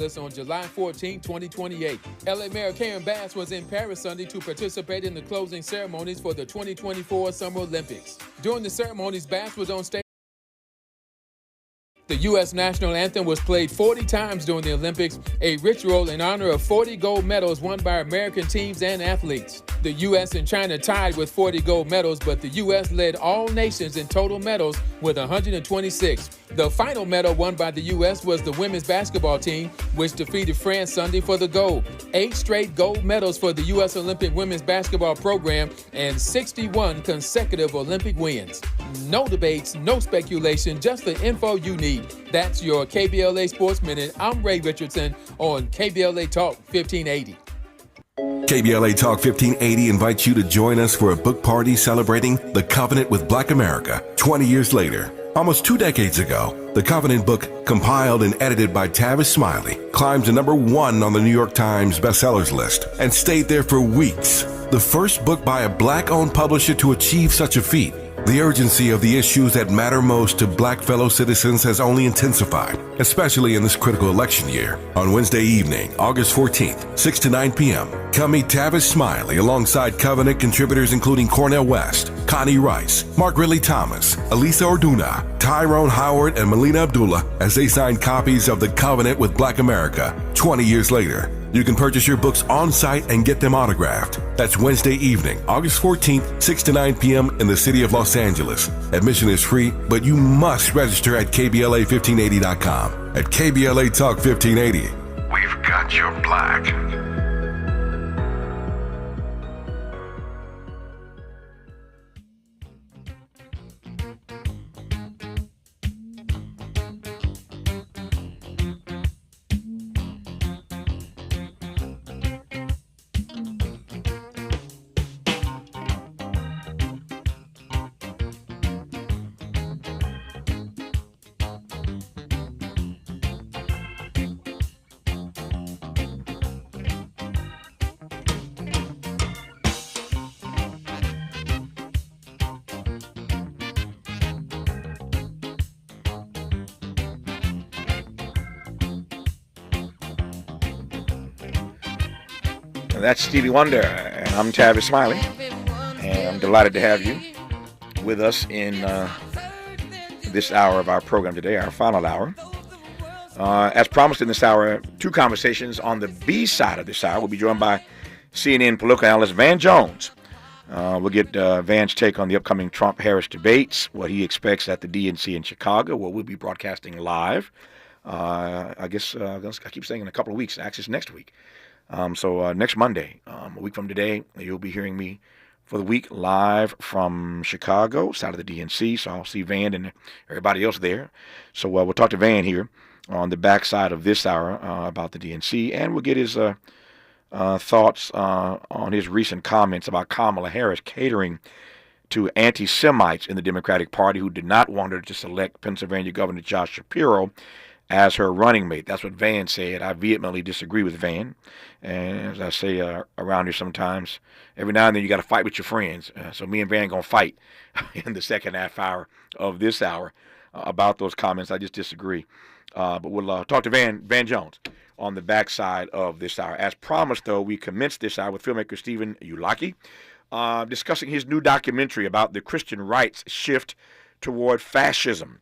On July 14, 2028. LA Mayor Karen Bass was in Paris Sunday to participate in the closing ceremonies for the 2024 Summer Olympics. During the ceremonies, Bass was on stage. The U.S. national anthem was played 40 times during the Olympics, a ritual in honor of 40 gold medals won by American teams and athletes. The U.S. and China tied with 40 gold medals, but the U.S. led all nations in total medals with 126. The final medal won by the U.S. was the women's basketball team, which defeated France Sunday for the gold. 8 straight gold medals for the U.S. Olympic women's basketball program and 61 consecutive Olympic wins. No debates, no speculation, just the info you need. That's your KBLA Sports Minute. I'm Ray Richardson on KBLA Talk 1580. KBLA Talk 1580 invites you to join us for a book party celebrating The Covenant with Black America 20 years later. Almost 2 decades ago, the Covenant book, compiled and edited by Tavis Smiley, climbed to #1 on the New York Times bestsellers list and stayed there for weeks. The first book by a Black-owned publisher to achieve such a feat. The urgency of the issues that matter most to Black fellow citizens has only intensified, especially in this critical election year. On Wednesday evening, August 14th, 6 to 9 p.m., come meet Tavis Smiley alongside Covenant contributors including Cornel West, Connie Rice, Mark Ridley Thomas, Elisa Orduna, Tyrone Howard, and Melina Abdullah as they sign copies of The Covenant with Black America 20 years later. You can purchase your books on site and get them autographed. That's Wednesday evening, August 14th, 6 to 9 p.m. in the city of Los Angeles. Admission is free, but you must register at KBLA1580.com. At KBLA Talk 1580, we've got your black. That's Stevie Wonder, and I'm Tavis Smiley, and I'm delighted to have you with us in this hour of our program today, our final hour. As promised in this hour, 2 conversations on the B side of this hour. We'll be joined by CNN political analyst Van Jones. We'll get Van's take on the upcoming Trump-Harris debates, what he expects at the DNC in Chicago, where we'll be broadcasting live. I keep saying in a couple of weeks, actually it's next week. So next Monday, a week from today, you'll be hearing me for the week live from Chicago, side of the DNC. So I'll see Van and everybody else there. So we'll talk to Van here on the backside of this hour about the DNC, and we'll get his thoughts on his recent comments about Kamala Harris catering to anti-Semites in the Democratic Party who did not want her to select Pennsylvania Governor Josh Shapiro as her running mate. That's what Van said. I vehemently disagree with Van. And as I say around here sometimes, every now and then you got to fight with your friends. So me and Van going to fight in the second half hour of this hour about those comments. I just disagree. But we'll talk to Van Jones on the backside of this hour. As promised, though, we commenced this hour with filmmaker Stephen Ulaki discussing his new documentary about the Christian right's shift toward fascism.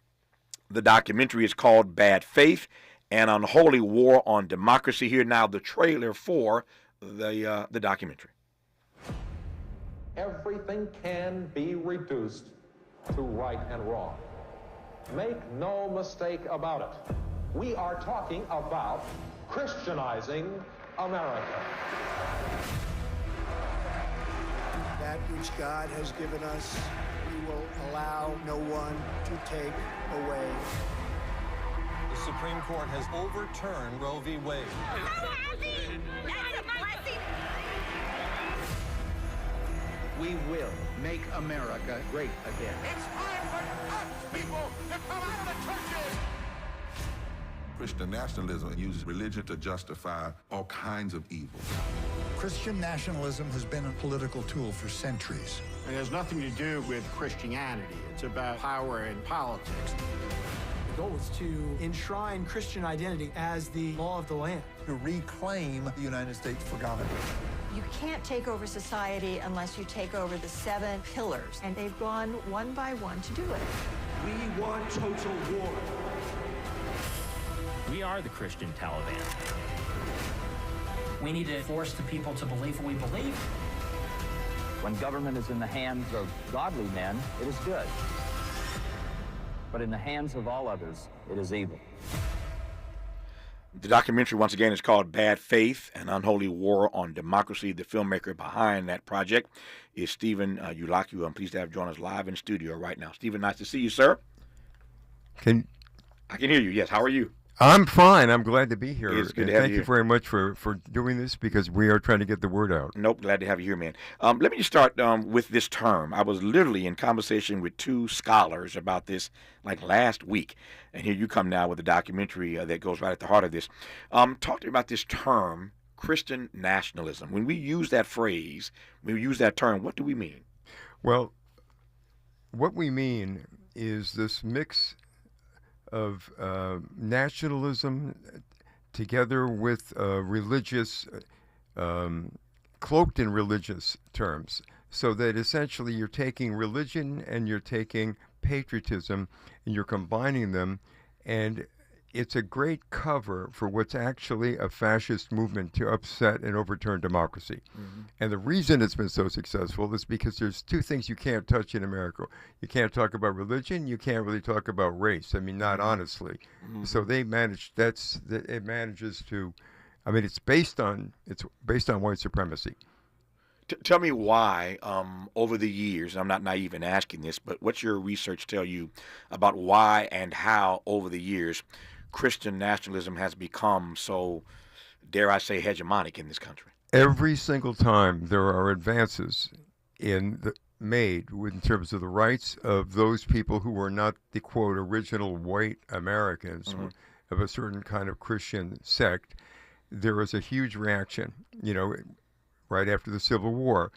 The documentary is called Bad Faith, an Unholy War on Democracy. Here now the trailer for the documentary. Everything can be reduced to right and wrong. Make no mistake about it. We are talking about Christianizing America. That which God has given us, we will allow no one to take away. The Supreme Court has overturned Roe v. Wade. We will make America great again. It's time for us, people, to come out of the churches. Christian nationalism uses religion to justify all kinds of evil. Christian nationalism has been a political tool for centuries. It has nothing to do with Christianity. It's about power and politics. goal was to enshrine Christian identity as the law of the land. To reclaim the United States for God. You can't take over society unless you take over the 7 pillars, and they've gone one by one to do it. We want total war. We are the Christian Taliban. We need to force the people to believe what we believe. When government is in the hands of godly men, it is good. But in the hands of all others, it is evil. The documentary, once again, is called Bad Faith, An Unholy War on Democracy. The filmmaker behind that project is Stephen Ulaki, who I'm pleased to have join us live in studio right now. Stephen, nice to see you, sir. I can hear you, yes. How are you? I'm fine. I'm glad to be here. It's good to have you here. Thank you very much for doing this, because we are trying to get the word out. Nope, glad to have you here, man. Let me just start with this term. I was literally in conversation with 2 scholars about this like last week, and here you come now with a documentary that goes right at the heart of this. Talk to me about this term, Christian nationalism. When we use that phrase, when we use that term, what do we mean? Well, what we mean is this mix of nationalism together with religious, cloaked in religious terms, so that essentially you're taking religion and you're taking patriotism and you're combining them, and it's a great cover for what's actually a fascist movement to upset and overturn democracy. Mm-hmm. And the reason it's been so successful is because there's 2 things you can't touch in America. You can't talk about religion. You can't really talk about race. I mean, not honestly. Mm-hmm. So they manage. It manages to. I mean, it's based on white supremacy. Tell me why, over the years, I'm not naive in asking this, but what's your research tell you about why and how over the years Christian nationalism has become so, dare I say, hegemonic in this country? Every single time there are advances made in terms of the rights of those people who were not the, quote, original white Americans, mm-hmm. of a certain kind of Christian sect, there is a huge reaction. You know, right after the Civil War,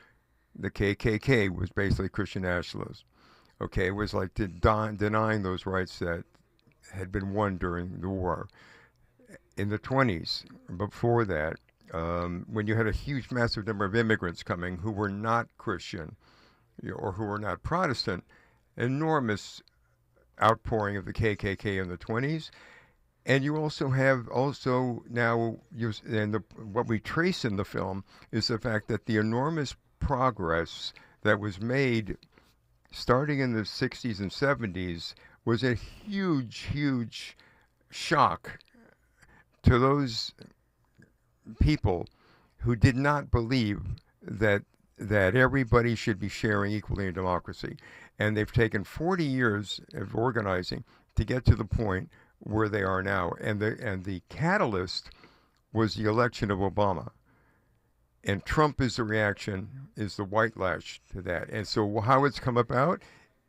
the KKK was basically Christian nationalists. Okay, it was like denying those rights that had been won during the war. In the 20s, before that, when you had a huge, massive number of immigrants coming who were not Christian or who were not Protestant, enormous outpouring of the KKK in the 20s. And you also have now, what we trace in the film is the fact that the enormous progress that was made starting in the 60s and 70s was a huge, huge shock to those people who did not believe that everybody should be sharing equally in democracy. And they've taken 40 years of organizing to get to the point where they are now. And the catalyst was the election of Obama. And Trump is the reaction, is the white lash to that. And so how it's come about,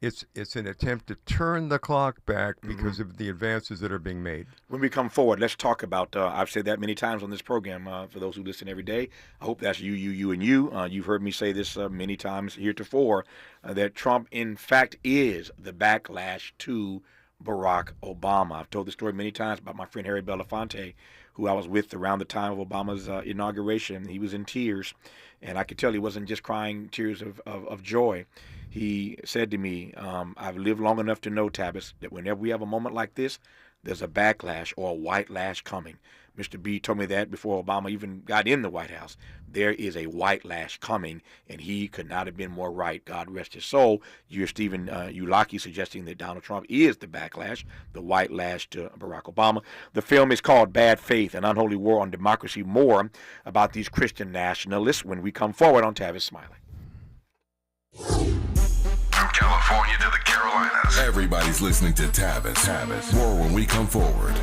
it's an attempt to turn the clock back because of the advances that are being made. When we come forward, let's talk about, I've said that many times on this program, for those who listen every day. I hope that's you, and you. You've heard me say this many times heretofore, that Trump, in fact, is the backlash to Barack Obama. I've told the story many times about my friend Harry Belafonte, who I was with around the time of Obama's inauguration. He was in tears, and I could tell he wasn't just crying tears of joy. He said to me, I've lived long enough to know, Tavis, that whenever we have a moment like this, there's a backlash or a white lash coming. Mr. B told me that before Obama even got in the White House. There is a white lash coming, and he could not have been more right. God rest his soul. You're Stephen Ulaki suggesting that Donald Trump is the backlash, the white lash to Barack Obama. The film is called Bad Faith, An Unholy War on Democracy. More about these Christian nationalists when we come forward on Tavis Smiley. From California to the Carolinas, everybody's listening to Tavis. More when we come forward.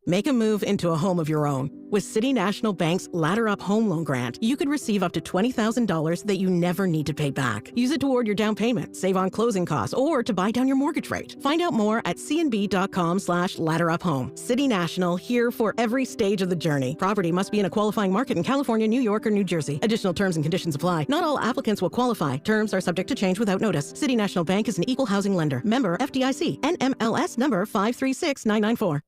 Make a move into a home of your own. With City National Bank's Ladder Up Home Loan Grant, you could receive up to $20,000 that you never need to pay back. Use it toward your down payment, save on closing costs, or to buy down your mortgage rate. Find out more at cnb.com/ladderuphome. City National, here for every stage of the journey. Property must be in a qualifying market in California, New York, or New Jersey. Additional terms and conditions apply. Not all applicants will qualify. Terms are subject to change without notice. City National Bank is an equal housing lender. Member FDIC. NMLS number 536994.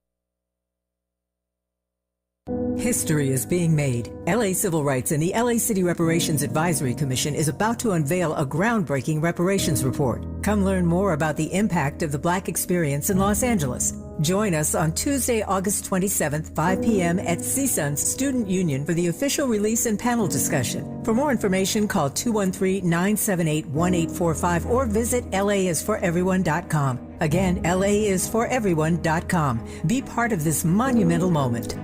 History is being made. LA Civil Rights and the LA City Reparations Advisory Commission is about to unveil a groundbreaking reparations report. Come learn more about the impact of the Black experience in Los Angeles. Join us on Tuesday, August 27th, 5 p.m. at CSUN's Student Union for the official release and panel discussion. For more information, call 213-978-1845 or visit laisforeveryone.com. Again, laisforeveryone.com. Be part of this monumental moment.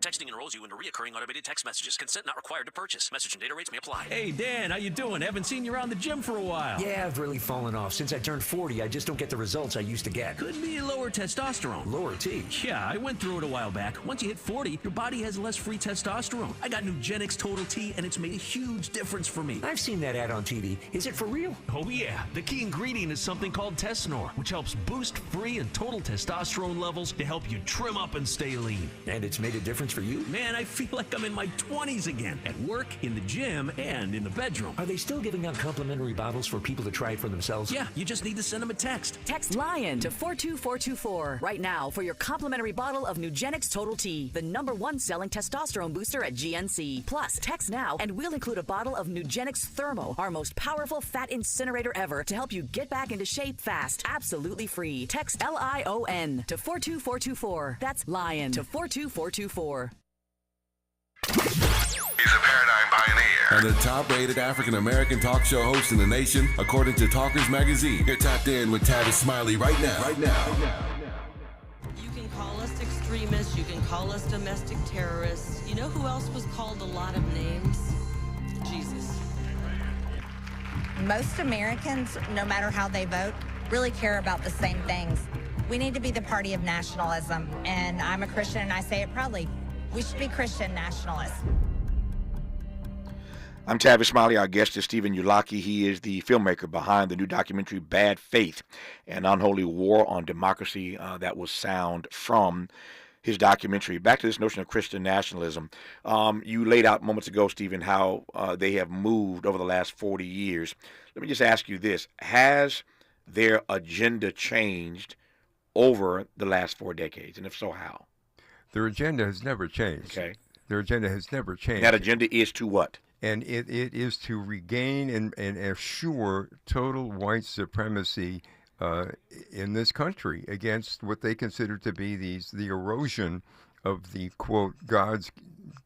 Texting enrolls you into recurring automated text messages. Consent not required to purchase. Message and data rates may apply. Hey, Dan, how you doing? Haven't seen you around the gym for a while. Yeah, I've really fallen off. Since I turned 40, I just don't get the results I used to get. Could be lower testosterone. Lower T? Yeah, I went through it a while back. Once you hit 40, your body has less free testosterone. I got Nugenix Total T, and it's made a huge difference for me. I've seen that ad on TV. Is it for real? Oh, yeah. The key ingredient is something called Tesnor, which helps boost free and total testosterone levels to help you trim up and stay lean. And it's made a difference for you? Man, I feel like I'm in my 20s again, at work, in the gym, and in the bedroom. Are they still giving out complimentary bottles for people to try it for themselves? Yeah, you just need to send them a text. Text LION to 42424 right now for your complimentary bottle of Nugenix Total T, the #1 selling testosterone booster at GNC. Plus, text now and we'll include a bottle of Nugenix Thermo, our most powerful fat incinerator ever, to help you get back into shape fast, absolutely free. Text LION to 42424. That's LION to 42424. He's a paradigm pioneer and the top-rated African-American talk show host in the nation, according to Talkers Magazine. You're tapped in with Tavis Smiley right now. You can call us extremists. You can call us domestic terrorists. You know who else was called a lot of names? Jesus. Most Americans, no matter how they vote, really care about the same things. We need to be the party of nationalism, and I'm a Christian, and I say it proudly. We should be Christian nationalists. I'm Tavis Smiley. Our guest is Stephen Ulaki. He is the filmmaker behind the new documentary Bad Faith, an unholy war on democracy that was sound from his documentary. Back to this notion of Christian nationalism. You laid out moments ago, Stephen, how they have moved over the last 40 years. Let me just ask you this. Has their agenda changed over the last 4 decades? And if so, how? Their agenda has never changed. Okay. Their agenda has never changed. That agenda is to what? And it is to regain and assure total white supremacy in this country against what they consider to be the erosion of the, quote, God's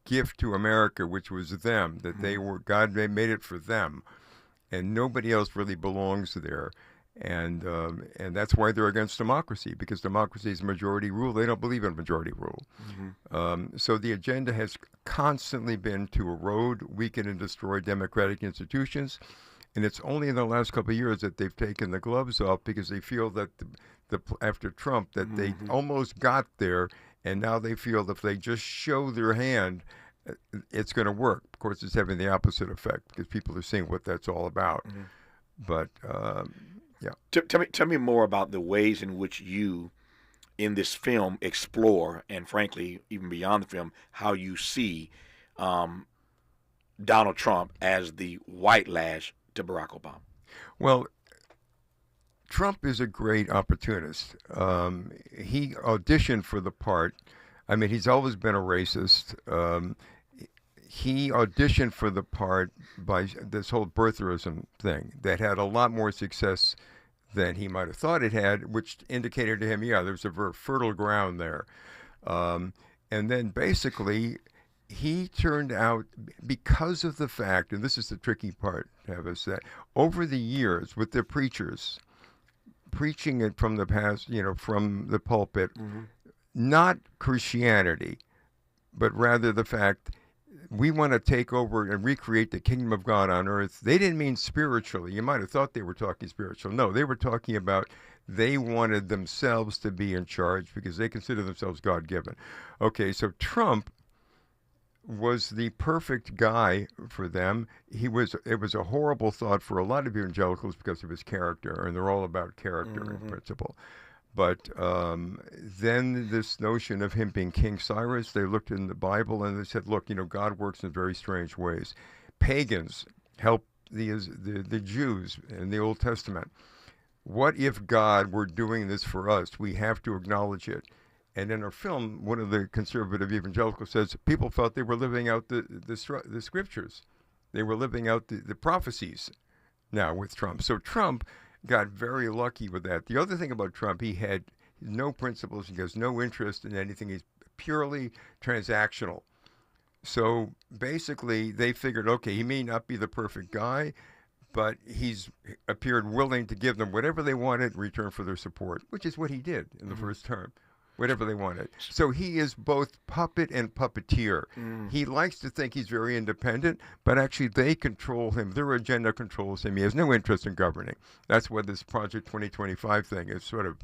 gift to America, which was them, that they were, God made it for them, and nobody else really belongs there. And that's why they're against democracy, because democracy is majority rule. They don't believe in majority rule. So the agenda has constantly been to erode, weaken, and destroy democratic institutions. And it's only in the last couple of years that they've taken the gloves off, because they feel that after Trump that they almost got there, and now they feel that if they just show their hand, it's going to work. Of course, it's having the opposite effect, because people are seeing what that's all about. But yeah. Tell me more about the ways in which you, in this film, explore, and frankly, even beyond the film, how you see Donald Trump as the white lash to Barack Obama. Well, Trump is a great opportunist. He auditioned for the part. I mean, he's always been a racist. He auditioned for the part by this whole birtherism thing that had a lot more success than he might have thought it had, which indicated to him, yeah, there's a very fertile ground there. And then basically, he turned out, because of the fact, and this is the tricky part, Tavis, that over the years with the preachers, preaching it from the past, from the pulpit, not Christianity, but rather the fact we want to take over and recreate the kingdom of God on earth. They didn't mean spiritually. You might have thought they were talking spiritual. No, they were talking about They wanted themselves to be in charge because they consider themselves God-given. Okay, so Trump was the perfect guy for them. It was a horrible thought for a lot of evangelicals because of his character, and they're all about character and principle. But then this notion of him being King Cyrus, they looked in the Bible and they said, look, God works in very strange ways. Pagans help the Jews in the Old Testament. What if God were doing this for us? We have to acknowledge it. And in our film, one of the conservative evangelicals says people felt they were living out the scriptures. They were living out the prophecies now with Trump. So Trump got very lucky with that. The other thing about Trump, he had no principles. He has no interest in anything. He's purely transactional. So basically, they figured, okay, he may not be the perfect guy, but he's appeared willing to give them whatever they wanted in return for their support, which is what he did in the first term. Whatever they wanted. So he is both puppet and puppeteer. He likes to think he's very independent, but actually they control him. Their agenda controls him. He has no interest in governing. That's what this Project 2025 thing is sort of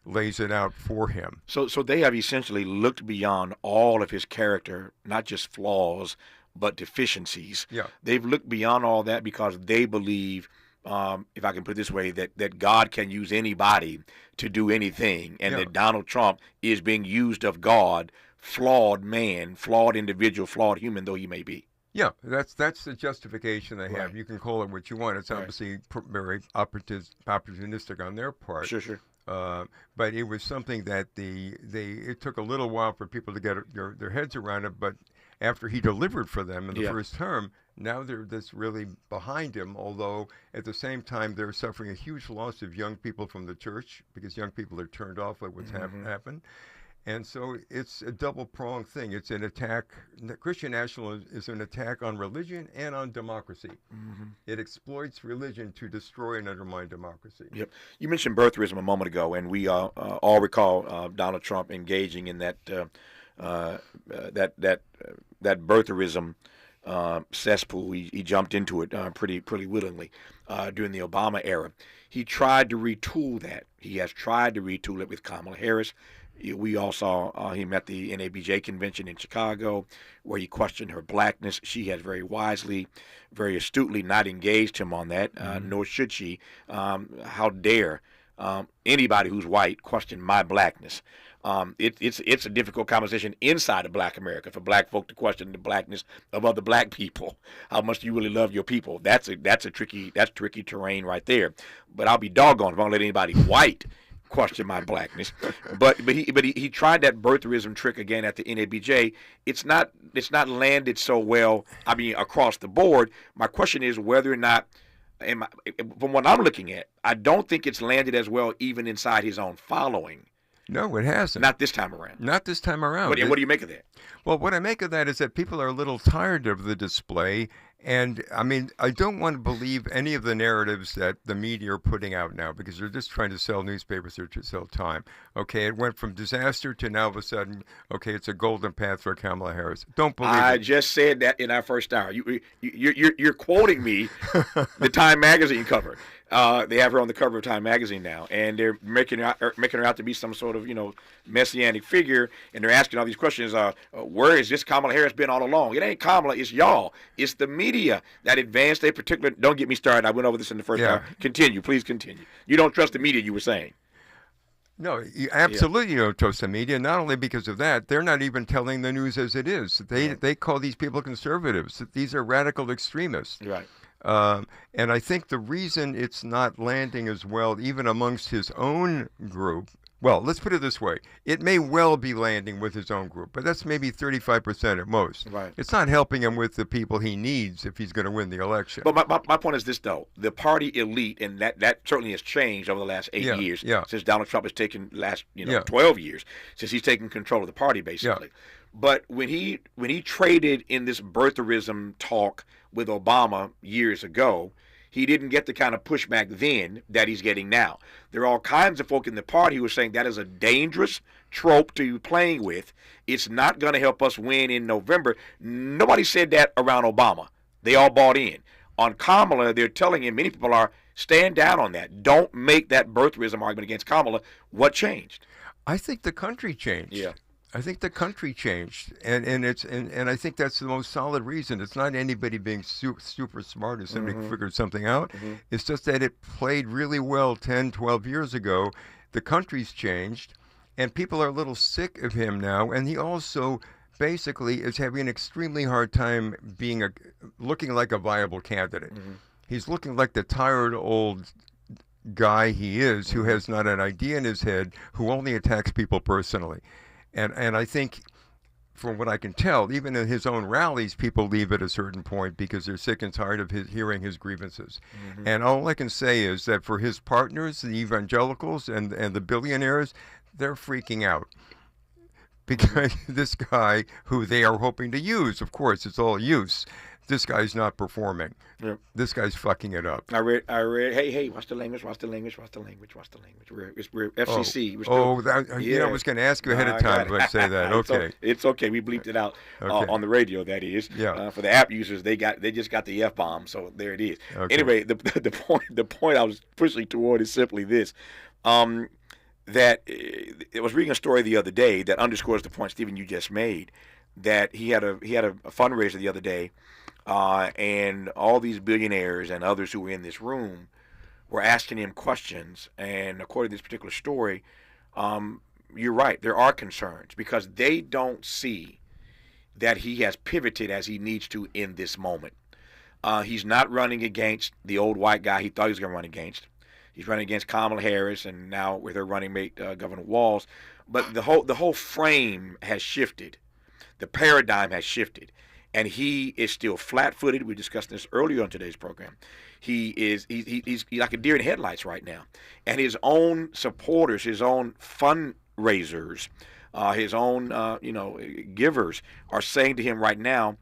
lays it out for him. So they have essentially looked beyond all of his character, not just flaws, but deficiencies. Yeah. They've looked beyond all that because they believe, if I can put it this way, that God can use anybody to do anything, and that Donald Trump is being used of God, flawed man, flawed individual, flawed human though he may be. Yeah, that's the justification they have. You can call it what you want. It's obviously very opportunistic on their part. Sure. But it was something that it took a little while for people to get their heads around it, but after he delivered for them in the first term, now they're just really behind him, although at the same time they're suffering a huge loss of young people from the church because young people are turned off by what's happened. And so it's a double-pronged thing. It's an attack. Christian nationalism is an attack on religion and on democracy. It exploits religion to destroy and undermine democracy. Yep. You mentioned birtherism a moment ago, and we all recall Donald Trump engaging in that birtherism cesspool. He jumped into it pretty willingly during the Obama era. He tried to retool that. He has tried to retool it with Kamala Harris. We all saw him at the NABJ convention in Chicago, where he questioned her blackness. She has very wisely, very astutely not engaged him on that, nor should she. How dare anybody who's white question my blackness? It's a difficult conversation inside of Black America for Black folk to question the blackness of other Black people. How much do you really love your people? That's tricky terrain right there. But I'll be doggone if I don't let anybody white question my blackness. But he tried that birtherism trick again at the NABJ. It's not landed so well. I mean, across the board. My question is whether or not, from what I'm looking at, I don't think it's landed as well even inside his own following. No, it hasn't. Not this time around. Not this time around. What do you make of that? Well, what I make of that is that people are a little tired of the display. And, I mean, I don't want to believe any of the narratives that the media are putting out now because they're just trying to sell newspapers or to sell time. Okay, it went from disaster to now all of a sudden, okay, it's a golden path for Kamala Harris. Don't believe it. I just said that in our first hour. You're quoting me the Time magazine cover. They have her on the cover of Time magazine now, and they're making her out to be some sort of messianic figure, and they're asking all these questions. Where has this Kamala Harris been all along? It ain't Kamala, it's y'all. It's the media that advanced a particular. Don't get me started. I went over this in the first hour. Continue, please continue. You don't trust the media, you were saying. No, you absolutely don't trust the media. Not only because of that, they're not even telling the news as it is. They call these people conservatives. These are radical extremists. Right. And I think the reason it's not landing as well, even amongst his own group, well, let's put it this way. It may well be landing with his own group, but that's maybe 35% at most. Right. It's not helping him with the people he needs if he's going to win the election. But my point is this, though. The party elite, and that certainly has changed over the last 8 years since Donald Trump has taken 12 years, since he's taken control of the party, basically. But when he traded in this birtherism talk with Obama years ago, he didn't get the kind of pushback then that he's getting now. There are all kinds of folk in the party who are saying that is a dangerous trope to be playing with. It's not going to help us win in November. Nobody said that around Obama. They all bought in. On Kamala, they're telling him, many people are Stand down on that. Don't make that birtherism argument against Kamala. What changed? I think the country changed. Yeah. I think the country changed, and I think that's the most solid reason. It's not anybody being super smart or somebody figured something out. It's just that it played really well 10, 12 years ago. The country's changed, and people are a little sick of him now, and he also basically is having an extremely hard time looking like a viable candidate. He's looking like the tired old guy he is, who has not an idea in his head, who only attacks people personally. And I think, from what I can tell, even in his own rallies, people leave at a certain point because they're sick and tired of hearing his grievances. And all I can say is that for his partners, the evangelicals and the billionaires, they're freaking out. Because this guy, who they are hoping to use, of course, it's all use, this guy's not performing. Yep. This guy's fucking it up. I read. Hey, watch the language. We're FCC. I was going to ask you ahead of time if I say that. Okay. It's okay. We bleeped it out on the radio. That is. Yeah. For the app users, they just got the F-bomb. So there it is. Okay. Anyway, the point I was pushing toward is simply this. That I was reading a story the other day that underscores the point, Stephen, you just made. That he had a fundraiser the other day. And all these billionaires and others who were in this room were asking him questions. And according to this particular story, you're right, there are concerns because they don't see that he has pivoted as he needs to in this moment. He's not running against the old white guy he thought he was going to run against. He's running against Kamala Harris and now with her running mate, Governor Walz. But the whole frame has shifted. The paradigm has shifted. And he is still flat-footed. We discussed this earlier on today's program. He's like a deer in headlights right now. And his own supporters, his own fundraisers, his own givers are saying to him right now,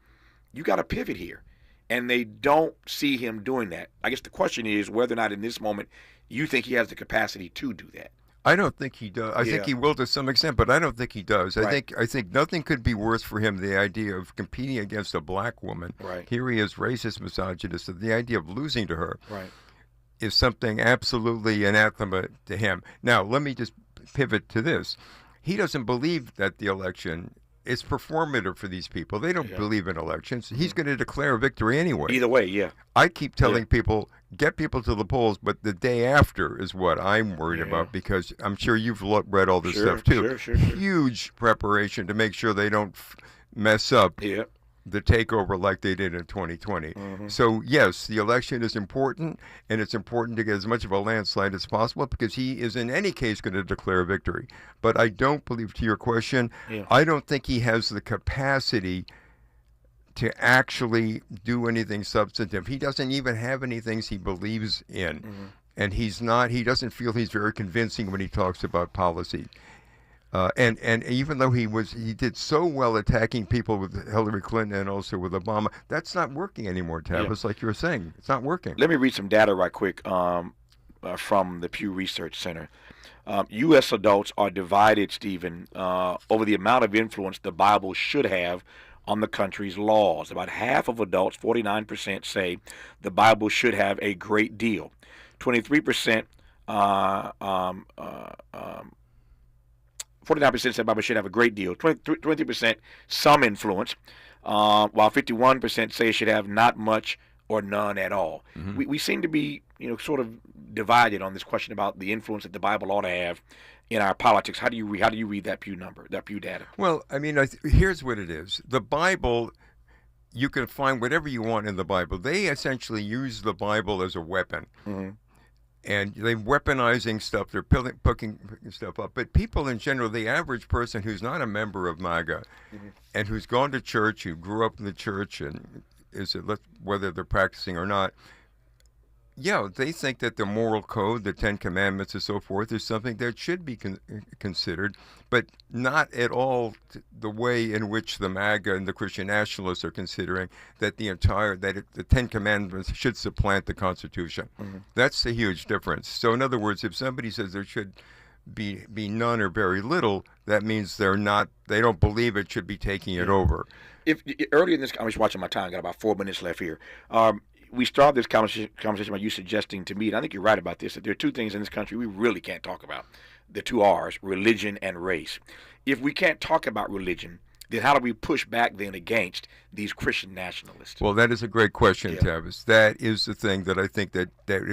you got to pivot here. And they don't see him doing that. I guess the question is whether or not in this moment you think he has the capacity to do that. I don't think he does. I think he will to some extent, but I don't think he does. Right. I think nothing could be worse for him. The idea of competing against a black woman. Right. Here he is, racist, misogynist. The idea of losing to her right. is something absolutely anathema to him. Now, let me just pivot to this. He doesn't believe that the election is performative for these people. They don't believe in elections. He's going to declare victory anyway. Either way, yeah. I keep telling people, get people to the polls, but the day after is what I'm worried about because I'm sure you've read all this stuff too. Sure. Huge preparation to make sure they don't mess up the takeover like they did in 2020. So yes, the election is important, and it's important to get as much of a landslide as possible because he is in any case going to declare victory. But I don't believe, to your question, I don't think he has the capacity to actually do anything substantive. He doesn't even have any things he believes in. And he doesn't feel he's very convincing when he talks about policy. And even though he did so well attacking people with Hillary Clinton and also with Obama, that's not working anymore, Tavis, like you were saying. It's not working. Let me read some data right quick from the Pew Research Center. U.S. adults are divided, Stephen, over the amount of influence the Bible should have on the country's laws. About half of adults, 49%, say the Bible should have a great deal. 23%, 49% said the Bible should have a great deal. 20% some influence, while 51% say it should have not much or none at all. We seem to be, sort of divided on this question about the influence that the Bible ought to have in our politics. How do you read that Pew number, that Pew data? Well, I mean, here's what it is. The Bible, you can find whatever you want in the Bible. They essentially use the Bible as a weapon. And they're weaponizing stuff. They're picking stuff up. But people in general, the average person who's not a member of MAGA and who's gone to church, who grew up in the church, and whether they're practicing or not, they think that the moral code, the Ten Commandments and so forth, is something that should be considered, but not at all the way in which the MAGA and the Christian nationalists are considering that the Ten Commandments should supplant the Constitution. That's a huge difference. So in other words, if somebody says there should be none or very little, that means they don't believe it should be taking it over. If earlier in this, I'm just watching my time, got about 4 minutes left here. we started this conversation by you suggesting to me, and I think you're right about this, that there are two things in this country we really can't talk about. The two R's, religion and race. If we can't talk about religion, then how do we push back then against these Christian nationalists? Well, that is a great question, Tavis. That is the thing that I think that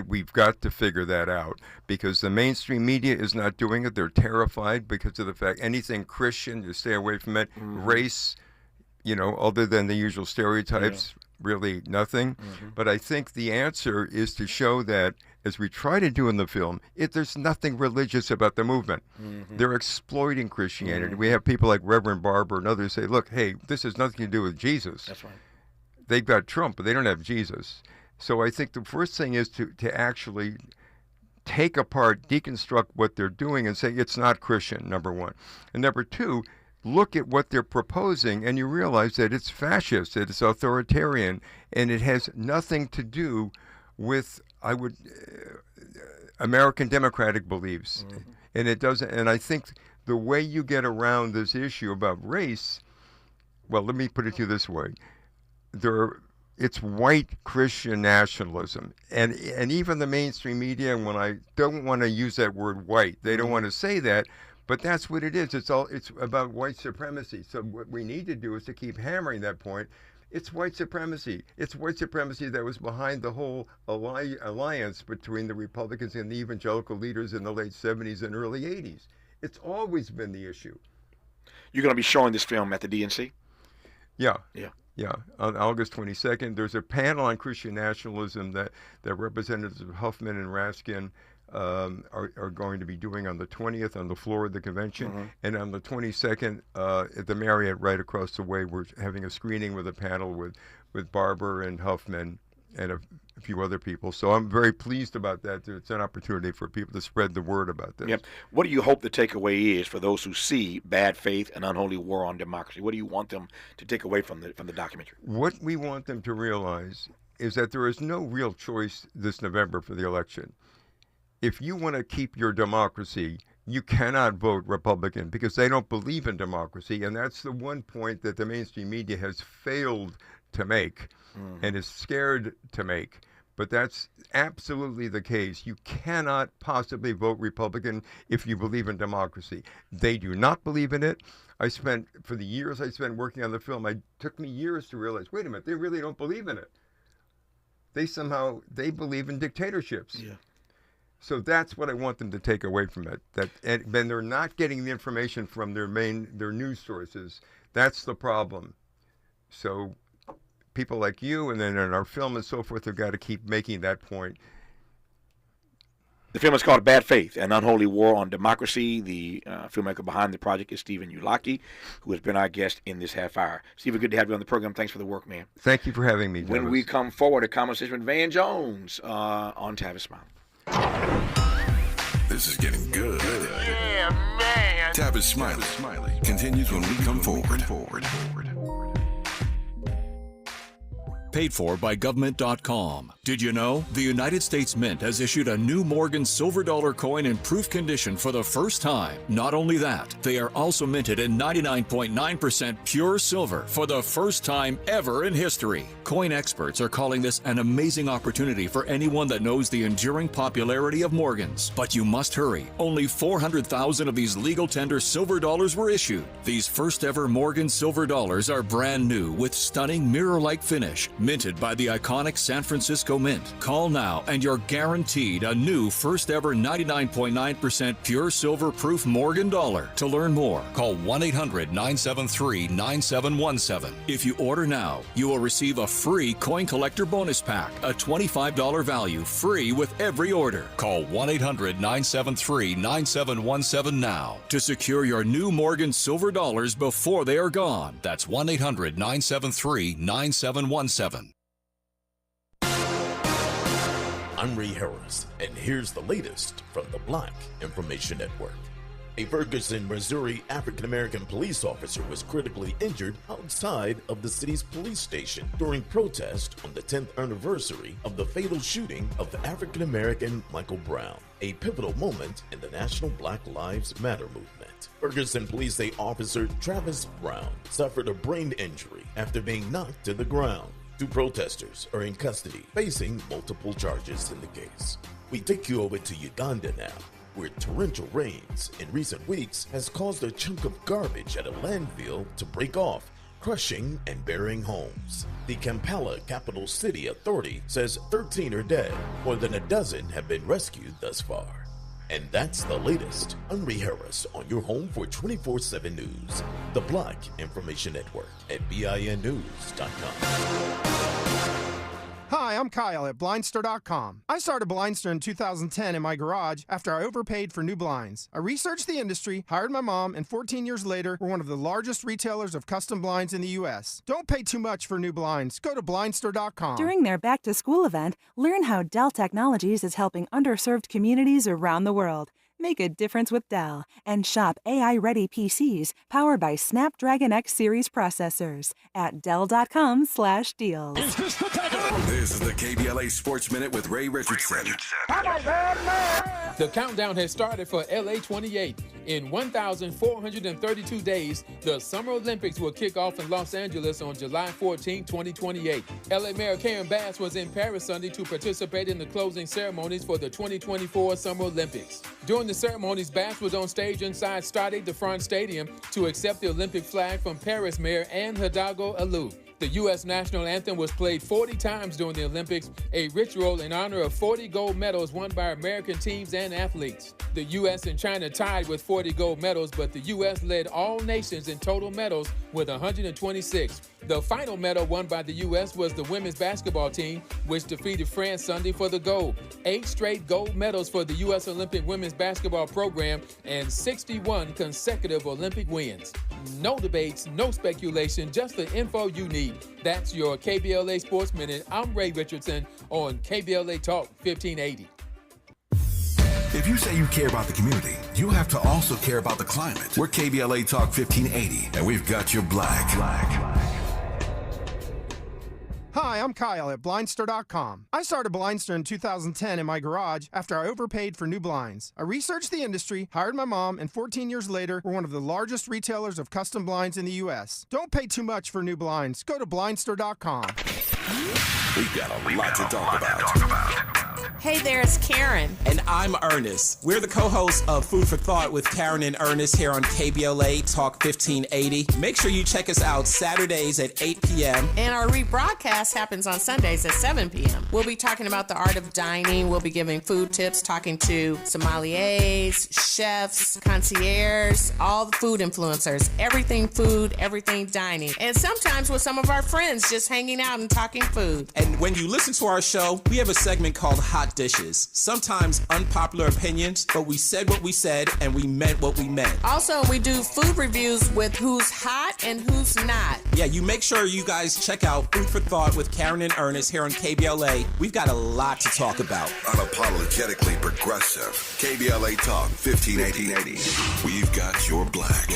we've got to figure that out, because the mainstream media is not doing it. They're terrified because of the fact anything Christian, you stay away from it. Race, other than the usual stereotypes, really nothing. But I think the answer is to show that, as we try to do in the film, there's nothing religious about the movement. They're exploiting Christianity. We have people like Reverend Barber and others say, look, hey, this has nothing to do with Jesus. That's right. They've got Trump, but they don't have Jesus. So I think the first thing is to actually take apart, deconstruct what they're doing and say it's not Christian, number one. And number two, look at what they're proposing, and you realize that it's fascist, it's authoritarian, and it has nothing to do with American democratic beliefs. And it doesn't. And I think the way you get around this issue about race, well, let me put it to you this way: it's white Christian nationalism, and even the mainstream media. And when I don't want to use that word white, they don't want to say that. But that's what it is. It's about white supremacy. So what we need to do is to keep hammering that point. It's white supremacy. It's white supremacy that was behind the whole alliance between the Republicans and the evangelical leaders in the late 70s and early 80s. It's always been the issue. You're going to be showing this film at the DNC? Yeah. On August 22nd, there's a panel on Christian nationalism that Representatives Huffman and Raskin are going to be doing on the 20th on the floor of the convention. And on the 22nd at the Marriott right across the way, we're having a screening with a panel with Barber and Huffman and a few other people. So I'm very pleased about that. It's an opportunity for people to spread the word about this. Yep. What do you hope the takeaway is for those who see Bad Faith, An Unholy War on Democracy? What do you want them to take away from the documentary? What we want them to realize is that there is no real choice this November for the election. If you want to keep your democracy, you cannot vote Republican because they don't believe in democracy. And that's the one point that the mainstream media has failed to make and is scared to make. But that's absolutely the case. You cannot possibly vote Republican if you believe in democracy. They do not believe in it. For the years I spent working on the film, it took me years to realize, wait a minute, they really don't believe in it. They believe in dictatorships. Yeah. So that's what I want them to take away from it. And they're not getting the information from their news sources. That's the problem. So people like you and then in our film and so forth have got to keep making that point. The film is called Bad Faith, An Unholy War on Democracy. The filmmaker behind the project is Stephen Ulaki, who has been our guest in this half hour. Stephen, good to have you on the program. Thanks for the work, man. Thank you for having me, When Tavis. we come forward, a conversation with Van Jones on Tavis Smiley. This is getting good. Yeah, man. Tavis Smiley continues when we come forward. Paid for by government.com. Did you know the United States Mint has issued a new Morgan silver dollar coin in proof condition for the first time? Not only that, they are also minted in 99.9% pure silver for the first time ever in history. Coin experts are calling this an amazing opportunity for anyone that knows the enduring popularity of Morgans. But you must hurry. Only 400,000 of these legal tender silver dollars were issued. These first ever Morgan silver dollars are brand new with stunning mirror-like finish, minted by the iconic San Francisco Mint. Call now and you're guaranteed a new first ever 99.9% pure silver proof Morgan dollar. To learn more, call 1-800-973-9717. If you order now, you will receive a free coin collector bonus pack, a $25 value, free with every order. Call 1-800-973-9717 now to secure your new Morgan silver dollars before they are gone. That's 1-800-973-9717. I'm Ray Harris, and here's the latest from the Black Information Network. A Ferguson, Missouri African-American police officer was critically injured outside of the city's police station during protest on the 10th anniversary of the fatal shooting of the African-American Michael Brown, a pivotal moment in the national Black Lives Matter movement. Ferguson police say Officer Tavis Brown suffered a brain injury after being knocked to the ground. Two protesters are in custody, facing multiple charges in the case. We take you over to Uganda now, where torrential rains in recent weeks has caused a chunk of garbage at a landfill to break off, crushing and burying homes. The Kampala Capital City Authority says 13 are dead. More than a dozen have been rescued thus far. And that's the latest. I'm Ray Harris on your home for 24/7 news. The Black Information Network at BINnews.com. Hi, I'm Kyle at Blindster.com. I started Blindster in 2010 in my garage after I overpaid for new blinds. I researched the industry, hired my mom, and 14 years later, we're one of the largest retailers of custom blinds in the U.S. Don't pay too much for new blinds. Go to Blindster.com. During their back-to-school event, learn how Dell Technologies is helping underserved communities around the world. Make a difference with Dell and shop AI-ready PCs powered by Snapdragon X Series processors at Dell.com/deals. This is the KBLA Sports Minute with Ray Richardson. The countdown has started for LA 28. In 1,432 days, the Summer Olympics will kick off in Los Angeles on July 14, 2028. LA Mayor Karen Bass was in Paris Sunday to participate in the closing ceremonies for the 2024 Summer Olympics. During the ceremonies, Bass was on stage inside Stade de France Stadium to accept the Olympic flag from Paris Mayor Anne Hidalgo Alou. The U.S. national anthem was played 40 times during the Olympics, a ritual in honor of 40 gold medals won by American teams and athletes. The U.S. and China tied with 40 gold medals, but the U.S. led all nations in total medals with 126. The final medal won by the U.S. was the women's basketball team, which defeated France Sunday for the gold. 8 straight gold medals for the U.S. Olympic women's basketball program and 61 consecutive Olympic wins. No debates, no speculation, just the info you need. That's your KBLA Sports Minute. I'm Ray Richardson on KBLA Talk 1580. If you say you care about the community, you have to also care about the climate. We're KBLA Talk 1580, and we've got your black. Hi, I'm Kyle at Blindster.com. I started Blindster in 2010 in my garage after I overpaid for new blinds. I researched the industry, hired my mom, and 14 years later, we're one of the largest retailers of custom blinds in the U.S. Don't pay too much for new blinds. Go to Blindster.com. We've got a lot to talk about. Hey there, it's Karen. And I'm Ernest. We're the co-hosts of Food for Thought with Karen and Ernest here on KBLA Talk 1580. Make sure you check us out Saturdays at 8 p.m. And our rebroadcast happens on Sundays at 7 p.m. We'll be talking about the art of dining. We'll be giving food tips, talking to sommeliers, chefs, concierges, all the food influencers. Everything food, everything dining. And sometimes with some of our friends just hanging out and talking food. And when you listen to our show, we have a segment called Hot Dishes. Sometimes unpopular opinions, but we said what we said and we meant what we meant. Also, we do food reviews with who's hot and who's not. Yeah, you make sure you guys check out Food for Thought with Karen and Ernest here on KBLA. We've got a lot to talk about. Unapologetically progressive. KBLA Talk 1580. We've got your black.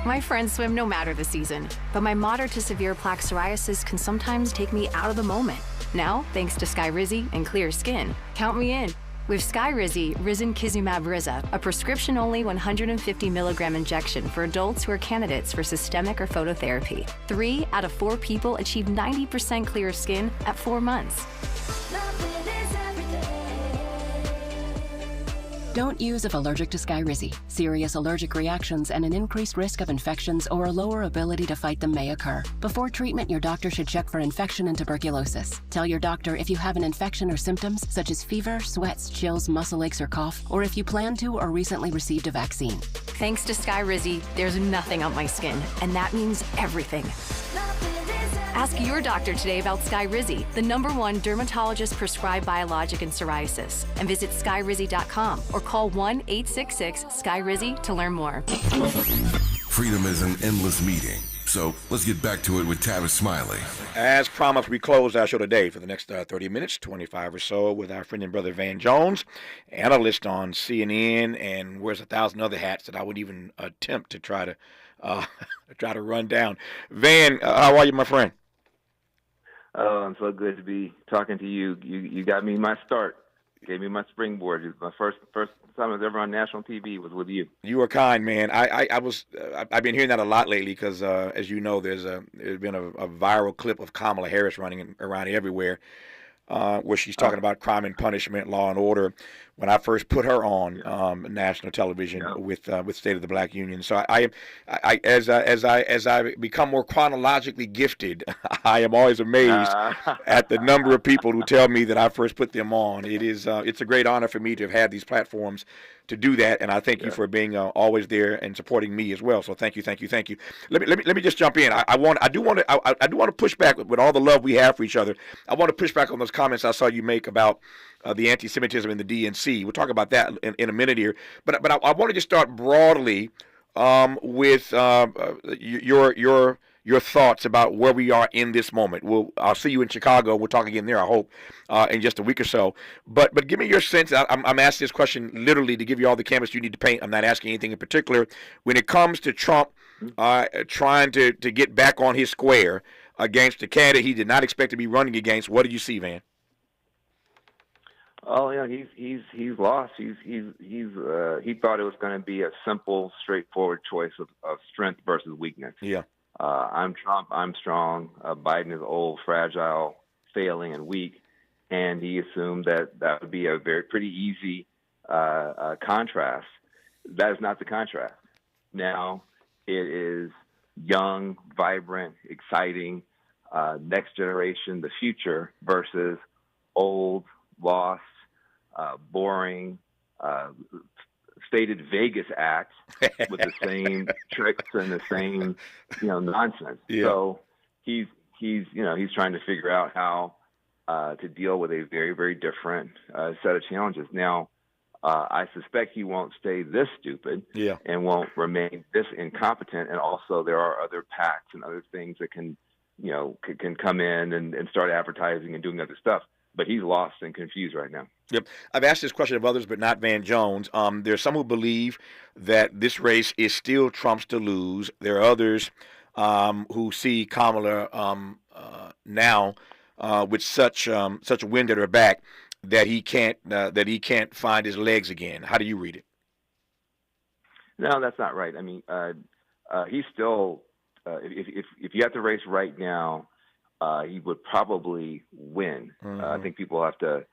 My friends swim no matter the season, but my moderate to severe plaque psoriasis can sometimes take me out of the moment. Now, thanks to Skyrizi and clear skin, count me in. With Skyrizi, Risankizumab Riza, a prescription-only 150 milligram injection for adults who are candidates for systemic or phototherapy. 3 out of 4 people achieve 90% clear skin at 4 months. Don't use if allergic to Skyrizi. Serious allergic reactions and an increased risk of infections or a lower ability to fight them may occur. Before treatment, your doctor should check for infection and tuberculosis. Tell your doctor if you have an infection or symptoms such as fever, sweats, chills, muscle aches, or cough, or if you plan to or recently received a vaccine. Thanks to Skyrizi, there's nothing on my skin, and that means everything. Ask your doctor today about Skyrizi, the #1 dermatologist-prescribed biologic in psoriasis, and visit skyrizi.com or call 1-866-SKYRIZI to learn more. Freedom is an endless meeting. So let's get back to it with Tavis Smiley. As promised, we close our show today for the next 30 minutes, 25 or so, with our friend and brother Van Jones, analyst on CNN, and wears 1,000 other hats that I wouldn't even attempt to try to run down. Van, how are you, my friend? Oh, I'm so good to be talking to you. You got me my start. gave me my springboard. It was my first time I was ever on national TV was with you. You were kind, man. I've been hearing that a lot lately because, as you know, there's been a viral clip of Kamala Harris running around everywhere, where she's talking about crime and punishment, law and order. When I first put her on national television with State of the Black Union, so as I become more chronologically gifted, I am always amazed at the number of people who tell me that I first put them on. It's a great honor for me to have had these platforms to do that, and I thank you for being always there and supporting me as well. So thank you. Let me just jump in. I do want to push back with all the love we have for each other. I want to push back on those comments I saw you make about the anti-Semitism in the DNC. We'll talk about that in a minute here. But I want to just start broadly with your thoughts about where we are in this moment. I'll see you in Chicago. We'll talk again there, I hope, in just a week or so. But give me your sense. I'm asking this question literally to give you all the canvas you need to paint. I'm not asking anything in particular. When it comes to Trump trying to get back on his square against a candidate he did not expect to be running against, what do you see, Van? Oh, yeah, he's lost. He thought it was going to be a simple, straightforward choice of strength versus weakness. Yeah. I'm Trump. I'm strong. Biden is old, fragile, failing, and weak. And he assumed that would be a pretty easy contrast. That is not the contrast. Now it is young, vibrant, exciting, next generation, the future, versus old, lost, boring, stated Vegas act with the same tricks and the same, nonsense. Yeah. So he's trying to figure out how to deal with a very, very different set of challenges. Now, I suspect he won't stay this stupid and won't remain this incompetent. And also there are other PACs and other things that can come in and start advertising and doing other stuff. But he's lost and confused right now. Yep. I've asked this question of others, but not Van Jones. There's some who believe that this race is still Trump's to lose. There are others who see Kamala now with such a wind at her back that he can't find his legs again. How do you read it? No, that's not right. I mean, he's still. If you have to race right now, he would probably win. Mm-hmm. I think people have to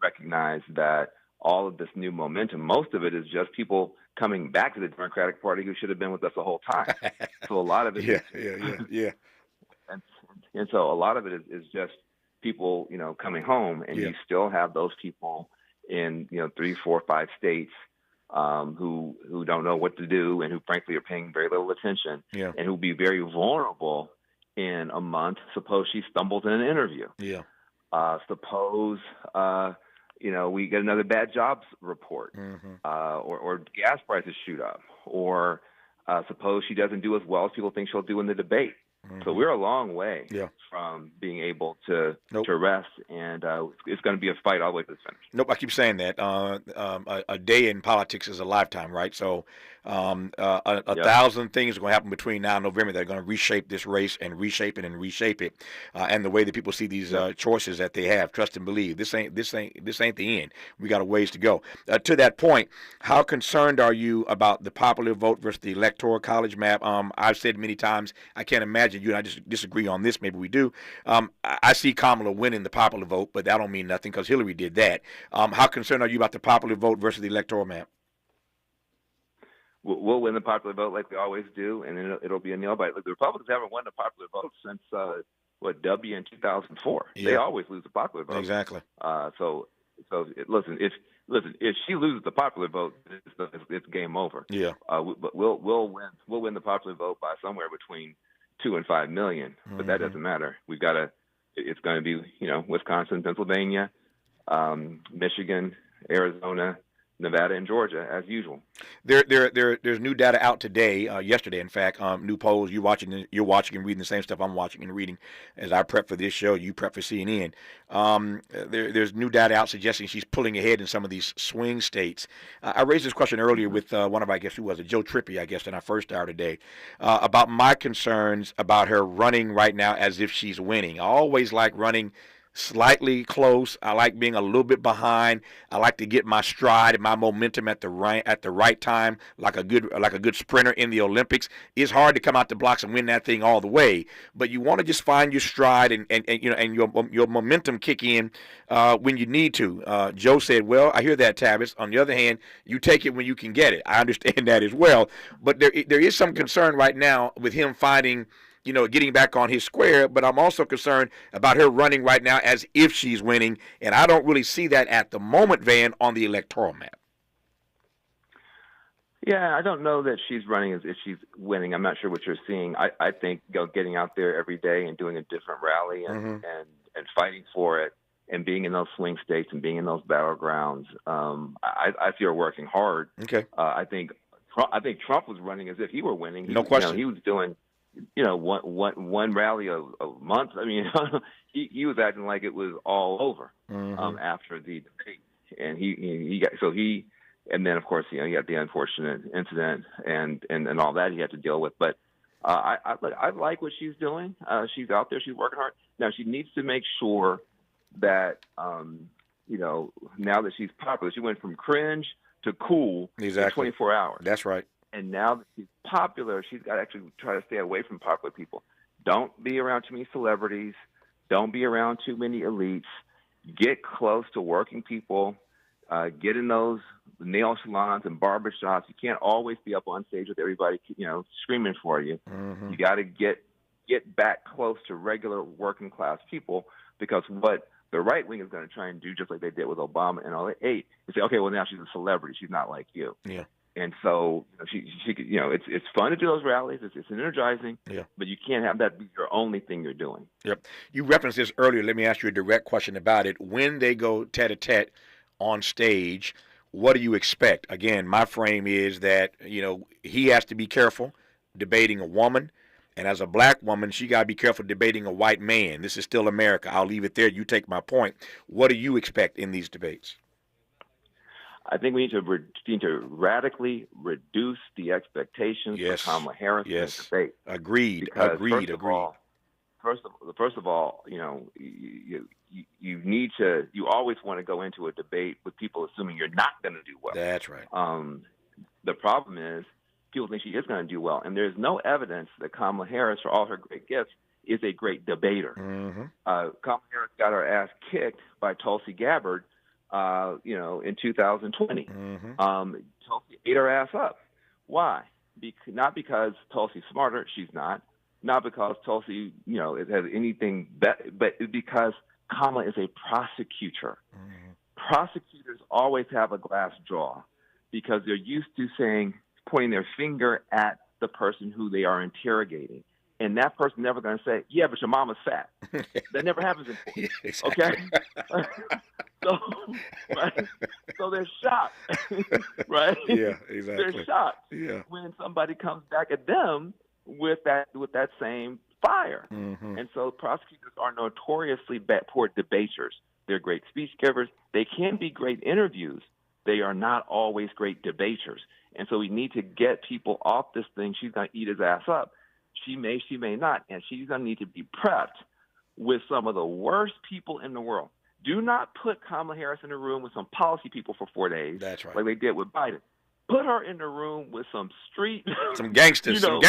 recognize that all of this new momentum, most of it is just people coming back to the Democratic Party who should have been with us the whole time. So a lot of it yeah. And so a lot of it is just people, coming home, and you still have those people in, 3, 4, 5 states who don't know what to do and who frankly are paying very little attention and who'll be very vulnerable in a month. Suppose she stumbles in an interview. Yeah. Suppose, we get another bad jobs report, or gas prices shoot up, or suppose she doesn't do as well as people think she'll do in the debate. So we're a long way from being able to rest, and it's going to be a fight all the way to the finish. Nope, I keep saying that. A day in politics is a lifetime, right? So a thousand things are going to happen between now and November that are going to reshape this race and reshape it. And the way that people see these choices that they have, trust and believe. This ain't the end. We got a ways to go. To that point, how concerned are you about the popular vote versus the electoral college map? I've said many times, I can't imagine you and I just disagree on this. Maybe we do. I see Kamala winning the popular vote, but that don't mean nothing because Hillary did that. How concerned are you about the popular vote versus the electoral map? We'll win the popular vote like we always do, and it'll be a nail bite. Look, the Republicans haven't won the popular vote since W in 2004. Yeah. They always lose the popular vote. Exactly. Listen, if she loses the popular vote, it's game over. Yeah. But we'll win the popular vote by somewhere between 2 and 5 million. But that doesn't matter. We've got to. It's going to be Wisconsin, Pennsylvania, Michigan, Arizona, Nevada, and Georgia, as usual. There's new data out today, yesterday, in fact, new polls. You're watching and reading the same stuff I'm watching and reading as I prep for this show. You prep for CNN. There's new data out suggesting she's pulling ahead in some of these swing states. I raised this question earlier with one of, I guess, who was it, Joe Trippi, I guess, in our first hour today, about my concerns about her running right now as if she's winning. I always like running slightly close. I like being a little bit behind. I like to get my stride and my momentum at the right time, like a good sprinter in the Olympics. It's hard to come out the blocks and win that thing all the way, but you want to just find your stride and your momentum kick in when you need to. Joe said, "Well, I hear that, Tavis. On the other hand, you take it when you can get it." I understand that as well, but there is some concern right now with him finding, getting back on his square, but I'm also concerned about her running right now as if she's winning, and I don't really see that at the moment, Van, on the electoral map. Yeah, I don't know that she's running as if she's winning. I'm not sure what you're seeing. I think getting out there every day and doing a different rally and fighting for it and being in those swing states and being in those battlegrounds, I feel working hard. Okay. I think Trump was running as if he were winning. No question. He was doing one rally a month. I mean, he was acting like it was all over after the debate, and and then of course he had the unfortunate incident and all that he had to deal with. But I like what she's doing. She's out there. She's working hard. Now she needs to make sure that now that she's popular, she went from cringe to cool in 24 hours. That's right. And now that she's popular, she's got to actually try to stay away from popular people. Don't be around too many celebrities. Don't be around too many elites. Get close to working people. Get in those nail salons and barbershops. You can't always be up on stage with everybody, screaming for you. You got to get back close to regular working class people, because what the right wing is going to try and do, just like they did with Obama in 2008, is say, okay, well now she's a celebrity. She's not like you. Yeah. And so it's fun to do those rallies. It's energizing, but you can't have that be your only thing you're doing. Yep. You referenced this earlier. Let me ask you a direct question about it. When they go tete-a-tete on stage, what do you expect? Again, my frame is that, he has to be careful debating a woman. And as a black woman, she got to be careful debating a white man. This is still America. I'll leave it there. You take my point. What do you expect in these debates? I think we need to radically reduce the expectations for Kamala Harris in the debate. Agreed. First of all, you always want to go into a debate with people assuming you're not going to do well. That's right. The problem is people think she is going to do well, and there's no evidence that Kamala Harris, for all her great gifts, is a great debater. Kamala Harris got her ass kicked by Tulsi Gabbard in 2020. Tulsi ate her ass up. Why? Not because Tulsi's smarter. She's not. Not because Tulsi, has anything but because Kamala is a prosecutor. Prosecutors always have a glass jaw because they're used to pointing their finger at the person who they are interrogating. And that person's never going to say, yeah, but your mama's fat. That never happens in court. Exactly. Okay? So they're shocked, right? Yeah, exactly. They're shocked when somebody comes back at them with that same fire. And so prosecutors are notoriously poor debaters. They're great speech givers. They can be great interviews. They are not always great debaters. And so we need to get people off this thing. She's going to eat his ass up. She may not, and she's going to need to be prepped with some of the worst people in the world. Do not put Kamala Harris in a room with some policy people for 4 days. That's right. Like they did with Biden. Put her in the room with some street, some gangsters, Your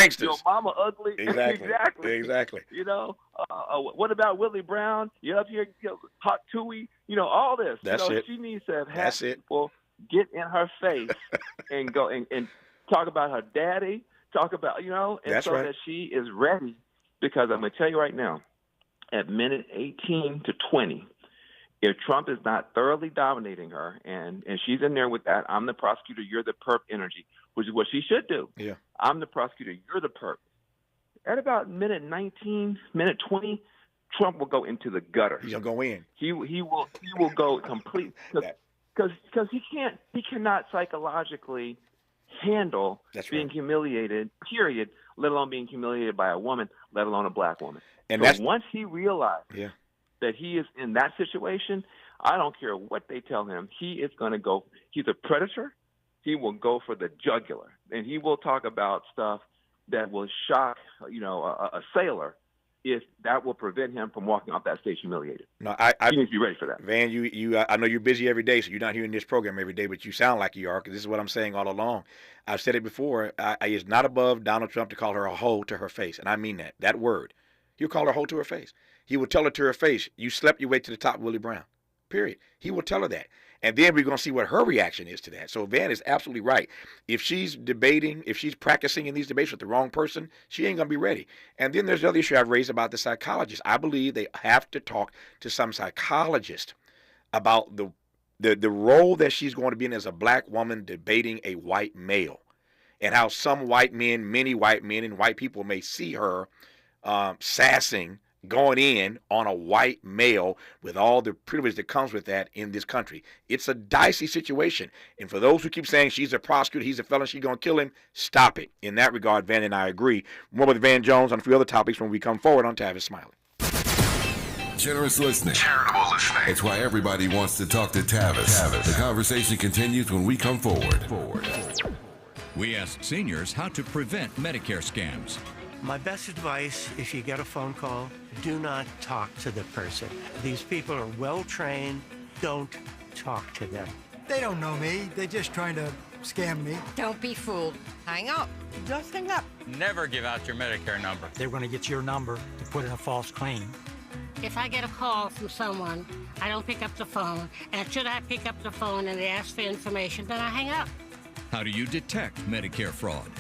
mama ugly. Exactly. What about Willie Brown? You up here, hot Tui? All this. That's it. She needs to have people get in her face and go and talk about her daddy. Talk about, that she is ready, because I'm going to tell you right now, at minute 18 to 20, if Trump is not thoroughly dominating her and she's in there with that, I'm the prosecutor, you're the perp energy, which is what she should do. Yeah. I'm the prosecutor, you're the perp. At about minute 19, minute 20, Trump will go into the gutter. He'll go in. He will go complete, because he cannot psychologically handle being humiliated, period, let alone being humiliated by a woman, let alone a black woman. And once he realizes that he is in that situation, I don't care what they tell him, he is going to go. He's a predator. He will go for the jugular, and he will talk about stuff that will shock, a sailor if that will prevent him from walking off that stage humiliated. No, he needs to be ready for that. Van, I know you're busy every day, so you're not hearing this program every day, but you sound like you are, because this is what I'm saying all along. I've said it before. It's not above Donald Trump to call her a hoe to her face, and I mean that word. He'll call her a hoe to her face. He will tell her to her face, you slept your way to the top, Willie Brown. Period. He will tell her that. And then we're going to see what her reaction is to that. So Van is absolutely right. If she's debating, if she's practicing in these debates with the wrong person, she ain't going to be ready. And then there's the other issue I've raised about the psychologist. I believe they have to talk to some psychologist about the role that she's going to be in as a black woman debating a white male, and how some white men, many white men and white people may see her sassing, going in on a white male with all the privilege that comes with that in this country. It's a dicey situation. And for those who keep saying she's a prosecutor, he's a felon, she's going to kill him, stop it. In that regard, Van and I agree. More with Van Jones on a few other topics when we come forward on Tavis Smiley. Generous listening. Charitable listening. It's why everybody wants to talk to Tavis. The conversation continues when we come forward. We ask seniors how to prevent Medicare scams. My best advice, if you get a phone call, do not talk to the person. These people are well trained. Don't talk to them. They don't know me. They're just trying to scam me. Don't be fooled. Hang up. Just hang up. Never give out your Medicare number. They're going to get your number to put in a false claim. If I get a call from someone, I don't pick up the phone. And should I pick up the phone and they ask for information, then I hang up. How do you detect Medicare fraud?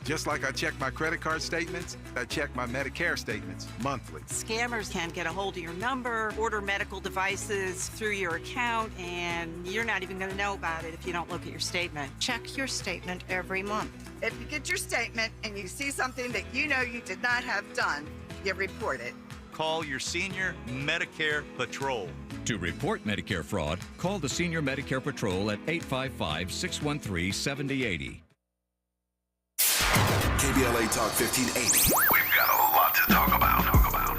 Just like I check my credit card statements, I check my Medicare statements monthly. Scammers can get a hold of your number, order medical devices through your account, and you're not even going to know about it if you don't look at your statement. Check your statement every month. If you get your statement and you see something that you know you did not have done, you report it. Call your Senior Medicare Patrol. To report Medicare fraud, call the Senior Medicare Patrol at 855-613-7080. KBLA Talk 1580. We've got a lot to talk about.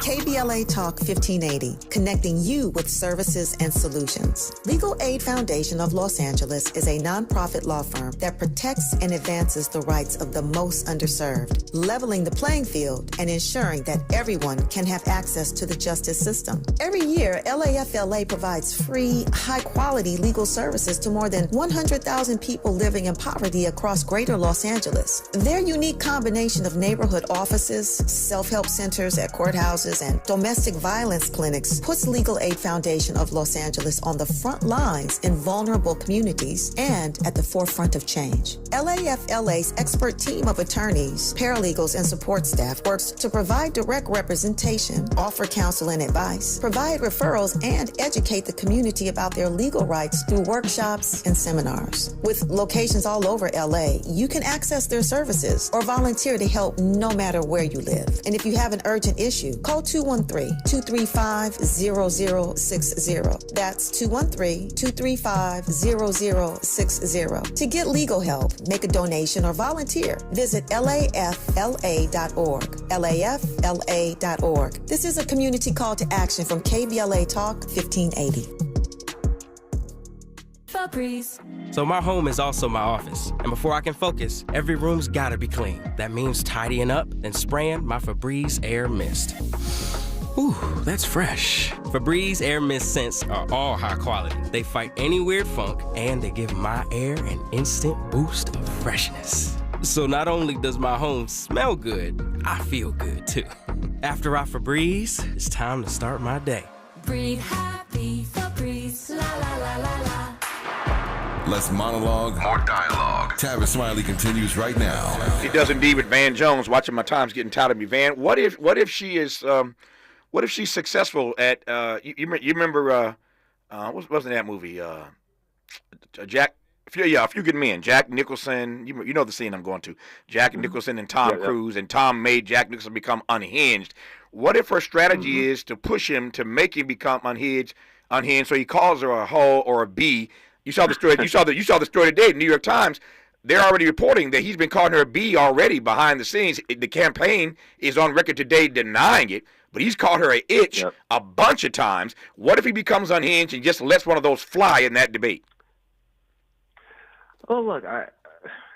KBLA Talk 1580, connecting you with services and solutions. Legal Aid Foundation of Los Angeles is a nonprofit law firm that protects and advances the rights of the most underserved, leveling the playing field and ensuring that everyone can have access to the justice system. Every year, LAFLA provides free, high-quality legal services to more than 100,000 people living in poverty across greater Los Angeles. Their unique combination of neighborhood offices, self-help centers at courthouses, and domestic violence clinics puts Legal Aid Foundation of Los Angeles on the front lines in vulnerable communities and at the forefront of change. LAFLA's expert team of attorneys, paralegals, and support staff works to provide direct representation, offer counsel and advice, provide referrals, and educate the community about their legal rights through workshops and seminars. With locations all over LA, you can access their services or volunteer to help no matter where you live. And if you have an urgent issue, call 213-235-0060. That's 213-235-0060. To get legal help, make a donation, or volunteer, visit LAFLA.org. LAFLA.org. This is a community call to action from KBLA Talk 1580. Febreze. So my home is also my office. And before I can focus, every room's gotta be clean. That means tidying up and spraying my Febreze Air Mist. Ooh, that's fresh. Febreze Air Mist scents are all high quality. They fight any weird funk, and they give my air an instant boost of freshness. So not only does my home smell good, I feel good too. After I Febreze, it's time to start my day. Breathe happy, Febreze, la la la la la. Less monologue, more dialogue. Tavis Smiley continues right now. He does indeed with Van Jones. Watching my time's getting tired of me. Van, what if she is what if she's successful at you remember what was in that movie? Jack. A Few Good Men. Jack Nicholson. You know the scene I'm going to. Jack Nicholson and Tom Cruise, and Tom made Jack Nicholson become unhinged. What if her strategy is to push him to make him become unhinged, so he calls her a hoe or a B? You saw the story. You saw the story today. The New York Times. They're already reporting that he's been calling her a B already behind the scenes. The campaign is on record today denying it, but he's called her an itch a bunch of times. What if he becomes unhinged and just lets one of those fly in that debate? Oh, look,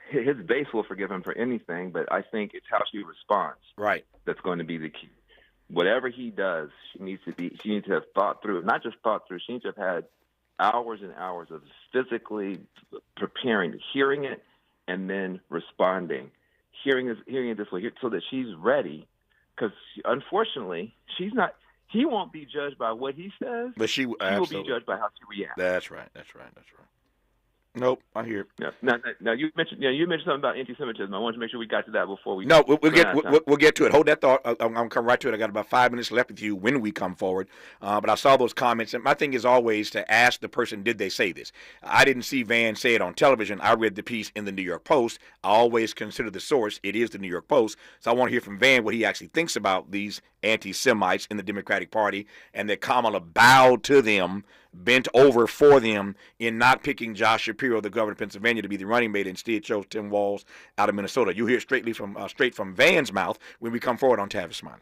his base will forgive him for anything, but I think it's how she responds. Right. That's going to be the key. whatever he does, she needs to have thought through, not just thought through, she needs to have had hours and hours of physically preparing, hearing it, and then responding, hearing it this way, so that she's ready. Because unfortunately, she's not. He won't be judged by what he says, but she will be judged by how she reacts. That's right. Nope, I hear. Yeah. Now you mentioned something about anti-Semitism. I wanted to make sure we got to that before we. No, we'll get to it. Hold that thought. I'm gonna come right to it. I got about 5 minutes left with you when we come forward. But I saw those comments, and my thing is always to ask the person, did they say this? I didn't see Van say it on television. I read the piece in the New York Post. I always consider the source. It is the New York Post. So I want to hear from Van what he actually thinks about these anti-Semites in the Democratic Party, and that Kamala bowed to them, bent over for them in not picking Josh Shapiro, the governor of Pennsylvania, to be the running mate, instead chose Tim Walz out of Minnesota. You'll hear straight from Van's mouth when we come forward on Tavis Smiley.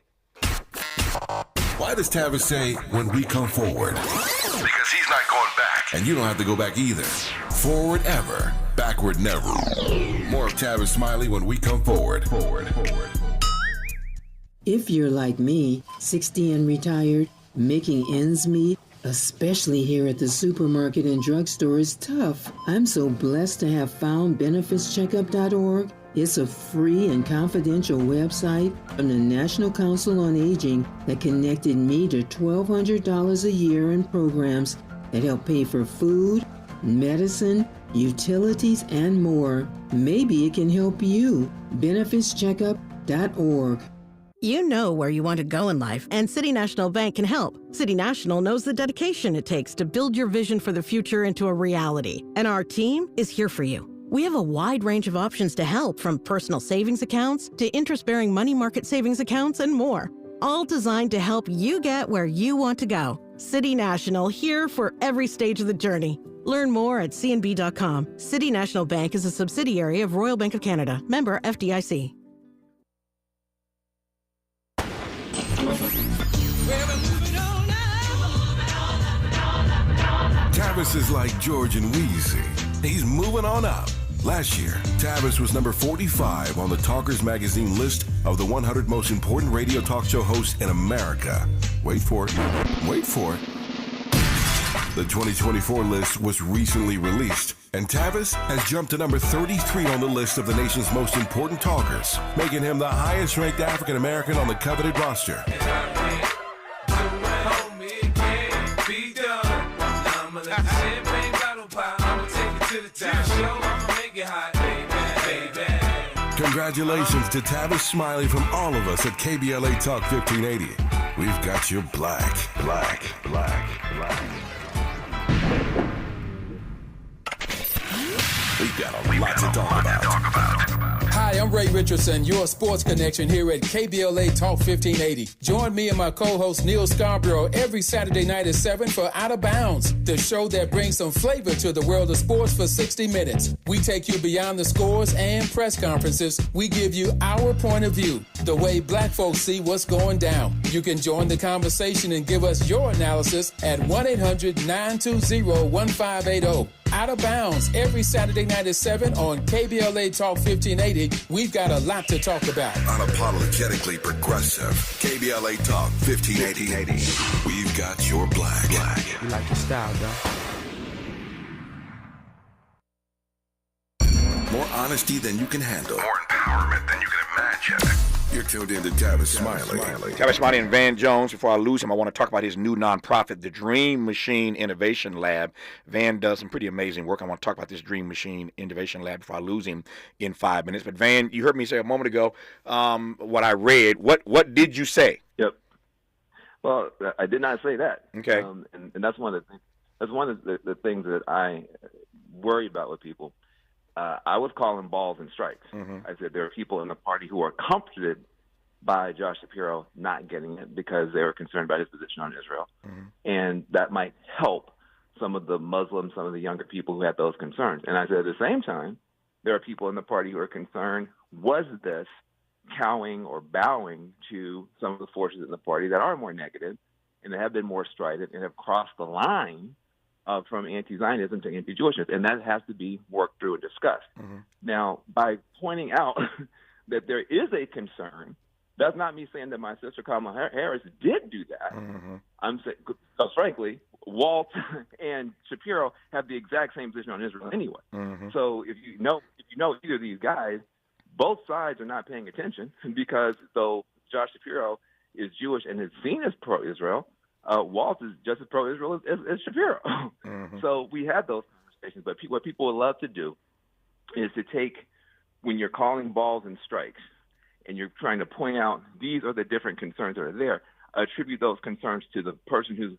Why does Tavis say when we come forward? Because he's not going back. And you don't have to go back either. Forward ever, backward never. More of Tavis Smiley when we come forward. If you're like me, 60 and retired, making ends meet, especially here at the supermarket and drugstore, is tough. I'm so blessed to have found benefitscheckup.org. It's a free and confidential website from the National Council on Aging that connected me to $1,200 a year in programs that help pay for food, medicine, utilities, and more. Maybe it can help you. benefitscheckup.org. You know where you want to go in life, and City National Bank can help. City National knows the dedication it takes to build your vision for the future into a reality, and our team is here for you. We have a wide range of options to help, from personal savings accounts to interest-bearing money market savings accounts and more, all designed to help you get where you want to go. City National, here for every stage of the journey. Learn more at cnb.com. City National Bank is a subsidiary of Royal Bank of Canada, member FDIC. Tavis is like George and Wheezy. He's moving on up. Last year, Tavis was number 45 on the Talkers magazine list of the 100 most important radio talk show hosts in America. Wait for it. The 2024 list was recently released, and Tavis has jumped to number 33 on the list of the nation's most important talkers, making him the highest-ranked African American on the coveted roster. Congratulations to Tavis Smiley from all of us at KBLA Talk 1580. We've got your black. We've got a lot to talk about. Hi, I'm Ray Richardson, your sports connection here at KBLA Talk 1580. Join me and my co-host Neil Scarborough every Saturday night at 7 for Out of Bounds, the show that brings some flavor to the world of sports for 60 minutes. We take you beyond the scores and press conferences. We give you our point of view, the way black folks see what's going down. You can join the conversation and give us your analysis at 1-800-920-1580. Out of Bounds every Saturday night at 7 on KBLA Talk 1580. We've got a lot to talk about. Unapologetically progressive. KBLA Talk 1580. We've got your black. You like your style, though. More honesty than you can handle. More empowerment than you can imagine. You're tuned in to Tavis Smiley. Tavis Smiley and Van Jones. Before I lose him, I want to talk about his new nonprofit, the Dream Machine Innovation Lab. Van does some pretty amazing work. I want to talk about this Dream Machine Innovation Lab before I lose him in 5 minutes. But Van, you heard me say a moment ago what I read. What did you say? Yep. Well, I did not say that. Okay. And that's one of the things. That's one of the things that I worry about with people. I was calling balls and strikes. Mm-hmm. I said there are people in the party who are comforted by Josh Shapiro not getting it because they were concerned about his position on Israel. Mm-hmm. And that might help some of the Muslims, some of the younger people who had those concerns. And I said at the same time, there are people in the party who are concerned, was this cowing or bowing to some of the forces in the party that are more negative and that have been more strident and have crossed the line from anti-Zionism to anti-Jewishness, and that has to be worked through and discussed. Mm-hmm. Now, by pointing out that there is a concern That's not me saying that my sister Kamala Harris did do that. Mm-hmm. I'm saying, because frankly, Walt and Shapiro have the exact same position on Israel anyway. Mm-hmm. So if you know either of these guys, both sides are not paying attention, because though Josh Shapiro is Jewish and is seen as pro-Israel, Walt is just as pro-Israel as Shapiro. Mm-hmm. So we had those conversations. But what people would love to do is to take, when you're calling balls and strikes, and you're trying to point out these are the different concerns that are there, attribute those concerns to the person who's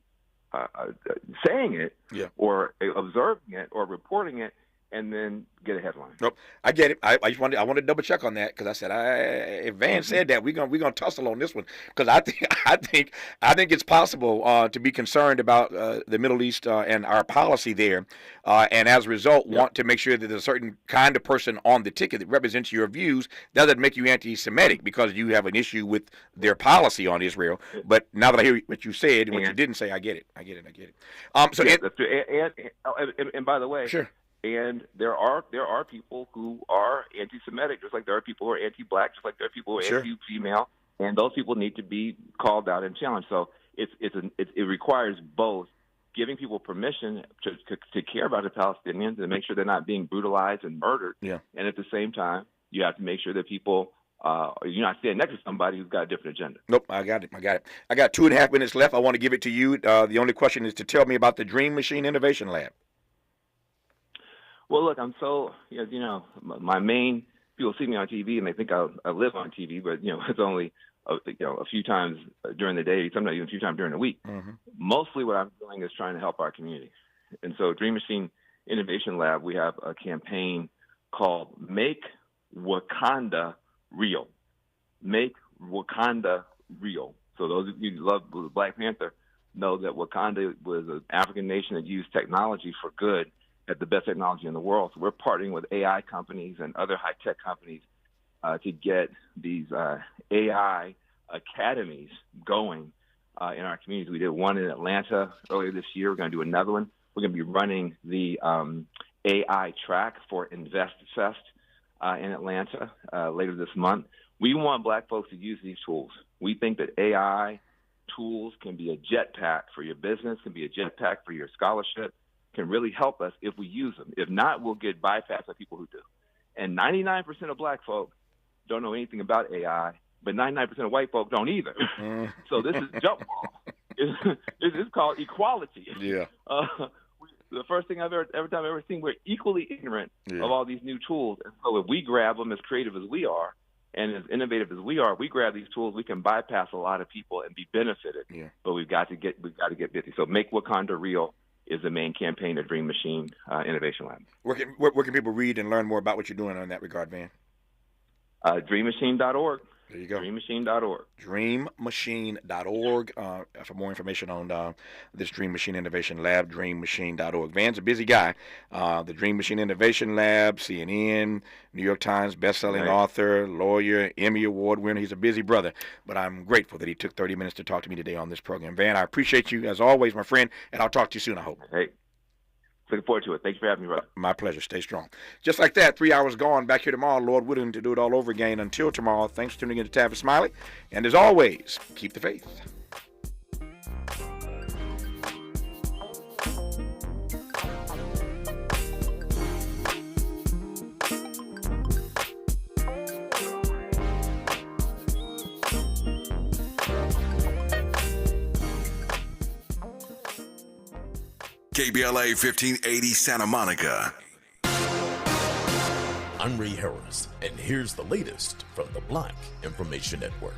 saying it, or observing it, or reporting it, and then get a headline. Nope, I get it. I want to double check on that, because I said if Van said that, we're gonna tussle on this one, because I think it's possible to be concerned about the Middle East and our policy there, and as a result want to make sure that there's a certain kind of person on the ticket that represents your views. That doesn't make you anti-Semitic because you have an issue with their policy on Israel. But now that I hear what you said and what you didn't say, I get it. And by the way, sure. And there are people who are anti-Semitic, just like there are people who are anti-black, just like there are people who are anti-female, and those people need to be called out and challenged. So it requires both giving people permission to care about the Palestinians and make sure they're not being brutalized and murdered. Yeah. And at the same time, you have to make sure that people you're not standing next to somebody who's got a different agenda. Nope, I got it. I got 2.5 minutes left. I want to give it to you. The only question is to tell me about the Dream Machine Innovation Lab. Well, look, I'm so, my main, people see me on TV and they think I live on TV, but, it's only, a few times during the day, sometimes even a few times during the week. Mm-hmm. Mostly what I'm doing is trying to help our community. And so Dream Machine Innovation Lab, we have a campaign called Make Wakanda Real. Make Wakanda Real. So those of you who love Black Panther know that Wakanda was an African nation that used technology for good, had the best technology in the world. So we're partnering with AI companies and other high-tech companies to get these AI academies going in our communities. We did one in Atlanta earlier this year. We're going to do another one. We're going to be running the AI track for Invest Fest in Atlanta later this month. We want Black folks to use these tools. We think that AI tools can be a jetpack for your business, can be a jetpack for your scholarship, can really help us if we use them. If not, we'll get bypassed by people who do. And 99% of Black folk don't know anything about AI, but 99% of white folk don't either. So this is jump ball. It's called equality. Yeah. The first thing every time I've ever seen, we're equally ignorant of all these new tools. And so if we grab them, as creative as we are and as innovative as we are, we grab these tools, we can bypass a lot of people and be benefited. Yeah. But we've got to get busy. So Make Wakanda Real is the main campaign of Dream Machine Innovation Lab. Where can people read and learn more about what you're doing in that regard, Van? DreamMachine.org. There you go. DreamMachine.org. DreamMachine.org. For more information on this Dream Machine Innovation Lab, DreamMachine.org. Van's a busy guy. The Dream Machine Innovation Lab, CNN, New York Times bestselling author, lawyer, Emmy Award winner. He's a busy brother, but I'm grateful that he took 30 minutes to talk to me today on this program. Van, I appreciate you as always, my friend, and I'll talk to you soon, I hope. Hey. Looking forward to it. Thank you for having me, brother. My pleasure. Stay strong. Just like that, 3 hours gone. Back here tomorrow, Lord willing, to do it all over again. Until tomorrow, thanks for tuning in to Tavis Smiley. And as always, keep the faith. KBLA 1580 Santa Monica. I'm Ray Harris, and here's the latest from the Black Information Network.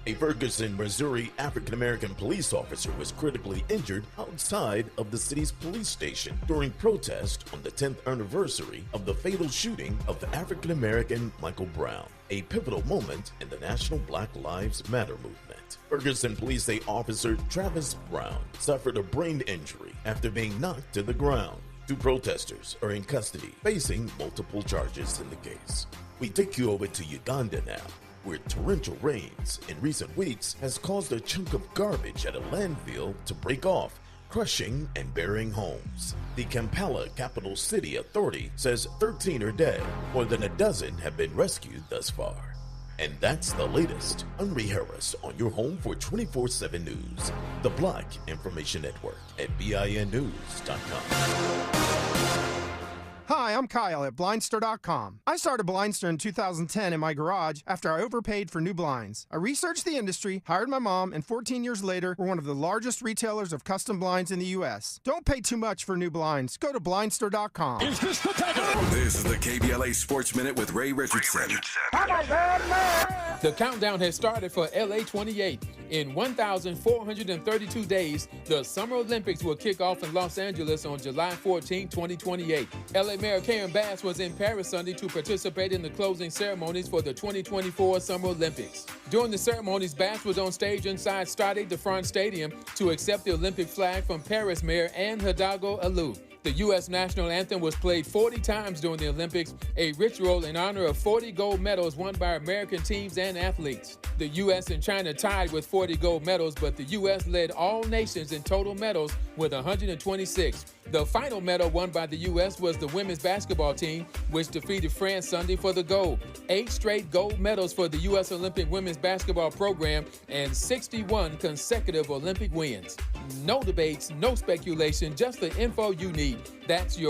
A Ferguson, Missouri African-American police officer was critically injured outside of the city's police station during protest on the 10th anniversary of the fatal shooting of the African-American Michael Brown, a pivotal moment in the national Black Lives Matter movement. Ferguson police say Officer Tavis Brown suffered a brain injury after being knocked to the ground. Two protesters are in custody, facing multiple charges in the case. We take you over to Uganda now, where torrential rains in recent weeks has caused a chunk of garbage at a landfill to break off, crushing and burying homes. The Kampala Capital City Authority says 13 are dead. More than a dozen have been rescued thus far. And that's the latest. I'm Ray Harris on your home for 24/7 news. The Black Information Network at BINnews.com. Hi, I'm Kyle at Blindster.com. I started Blindster in 2010 in my garage after I overpaid for new blinds. I researched the industry, hired my mom, and 14 years later, we're one of the largest retailers of custom blinds in the U.S. Don't pay too much for new blinds. Go to Blindster.com. This is the KBLA Sports Minute with Ray Richardson. The countdown has started for LA 28. In 1,432 days, the Summer Olympics will kick off in Los Angeles on July 14, 2028. LA Mayor Karen Bass was in Paris Sunday to participate in the closing ceremonies for the 2024 Summer Olympics. During the ceremonies, Bass was on stage inside Stade de France Stadium to accept the Olympic flag from Paris Mayor Anne Hidalgo Alou. The U.S. national anthem was played 40 times during the Olympics, a ritual in honor of 40 gold medals won by American teams and athletes. The U.S. and China tied with 40 gold medals, but the U.S. led all nations in total medals with 126. The final medal won by the U.S. was the women's basketball team, which defeated France Sunday for the gold. 8 straight gold medals for the U.S. Olympic women's basketball program and 61 consecutive Olympic wins. No debates, no speculation, just the info you need. That's your